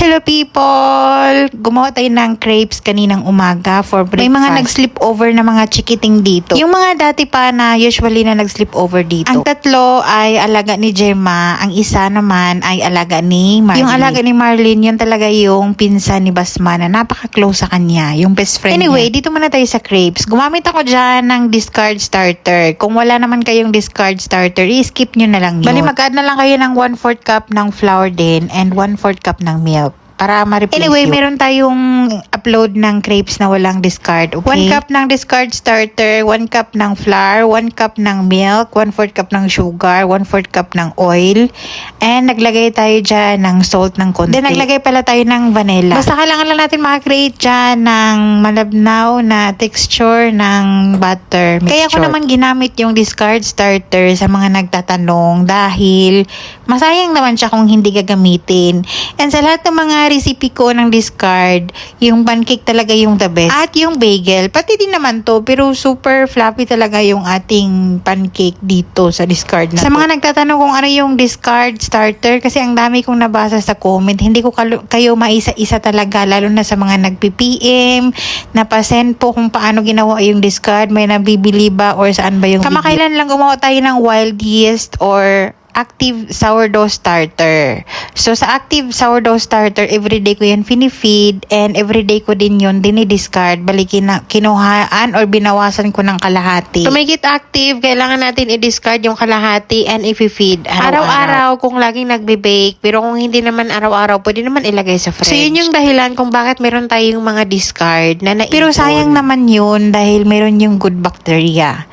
Hello people! Gumawa tayo ng crepes kaninang umaga for breakfast. May mga nag-sleep over na mga chikiting dito. Yung mga dati pa na usually na nag-sleep over dito. Ang tatlo ay alaga ni Gemma. Ang isa naman ay alaga ni Marlene. Yung alaga ni Marlene, yun talaga yung pinsan ni Basma na napaka-close sa kanya. Yung best friend niya. Dito muna tayo sa crepes. Gumamit ako dyan ng discard starter. Kung wala naman kayong discard starter, i-skip nyo na lang yun. Bali, mag-add na lang kayo ng 1/4 cup ng flour din and 1/4 cup ng milk para ma-replace Anyway, meron tayong upload ng crepes na walang discard, okay? 1 cup ng discard starter, 1 cup ng flour, 1 cup ng milk, 1/4 cup ng sugar, 1/4 cup ng oil, and naglagay tayo dyan ng salt ng konti. Then, naglagay pala tayo ng vanilla. Basta kailangan lang natin makakreate dyan ng malabnaw na texture ng butter mixture. Kaya ko naman ginamit yung discard starter sa mga nagtatanong dahil masayang naman siya kung hindi gagamitin. And sa lahat ng mga recipe ko ng discard, yung pancake talaga yung the best. At yung bagel, pati din naman to, pero super fluffy talaga yung ating pancake dito sa discard na Sa mga nagtatanong kung ano yung discard starter, kasi ang dami kong nabasa sa comment, hindi ko kayo maisa-isa talaga, lalo na sa mga nagpi-PM, napasend po kung paano ginawa yung discard, may nabibili ba or saan ba yung Kamakailan lang gumawa tayo ng wild yeast or active sourdough starter. So, sa active sourdough starter, everyday ko yan finifeed and everyday ko din yun dinidiscard. Balikin na, kinuhaan or binawasan ko ng kalahati. To make it active, kailangan natin i-discard yung kalahati and i-feed araw-araw kung laging nagbe-bake. Pero kung hindi naman araw-araw, pwede naman ilagay sa fridge. So, yun yung dahilan kung bakit meron tayong mga discard na naipon. Pero sayang naman yun dahil meron yung good bacteria.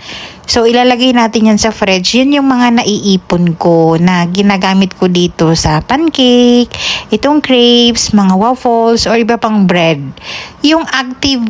So, ilalagay natin yan sa fridge. Yun yung mga naiipon ko na ginagamit ko dito sa pancake, itong crepes, mga waffles, or iba pang bread. Yung active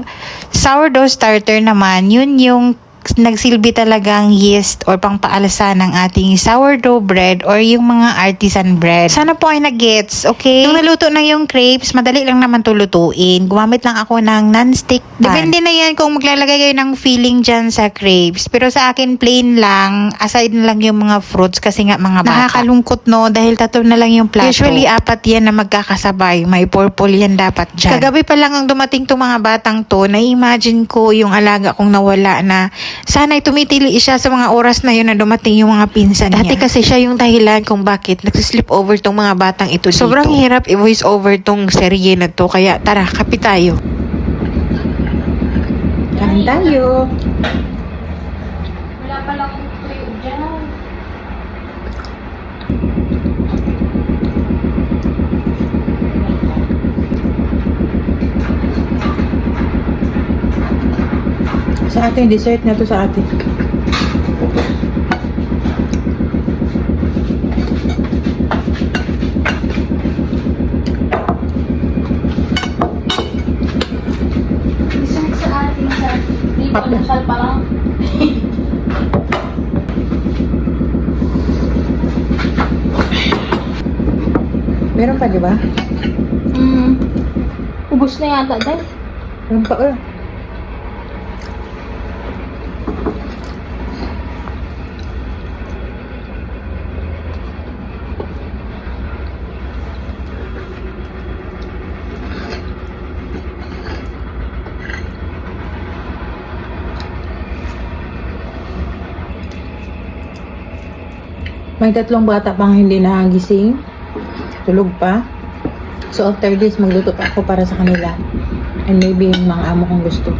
sourdough starter naman, yun yung nagsilbi talagang yeast or pangpaalsa ng ating sourdough bread or yung mga artisan bread. Sana po ay nag-gets, okay? Nung naluto na yung crepes, madali lang naman to lutuin. Gumamit lang ako ng non-stick pan. Depende na yan kung maglalagay kayo ng filling dyan sa crepes. Pero sa akin, plain lang. Aside na lang yung mga fruits kasi nga mga bata. Nakakalungkot, no? Dahil tatlo na lang yung plato. Usually, 4 yan na magkakasabay. May purple yan dapat dyan. Kagabi pa lang ang dumating tong mga batang to, na-imagine ko yung alaga kong nawala na sana'y tumitili siya sa mga oras na yun na dumating yung mga pinsan niya. Dati kasi siya yung dahilan kung bakit nagsislip over tong mga batang ito dito. Sobrang hirap i-voice over tong serye na to. Kaya tara, kape tayo. Kain tayo. Wala pala akong tuyo dyan. Sa ating dessert na to sa atin. Isang sa ating sa dito Papa. nasal pa lang. Meron pa, di ba? Ubus na yata dahil. Meron pa, May 3 bata pang hindi nagising. Tulog pa. So after this, magluto pa ako para sa kanila. And maybe yung mga amo kong gusto.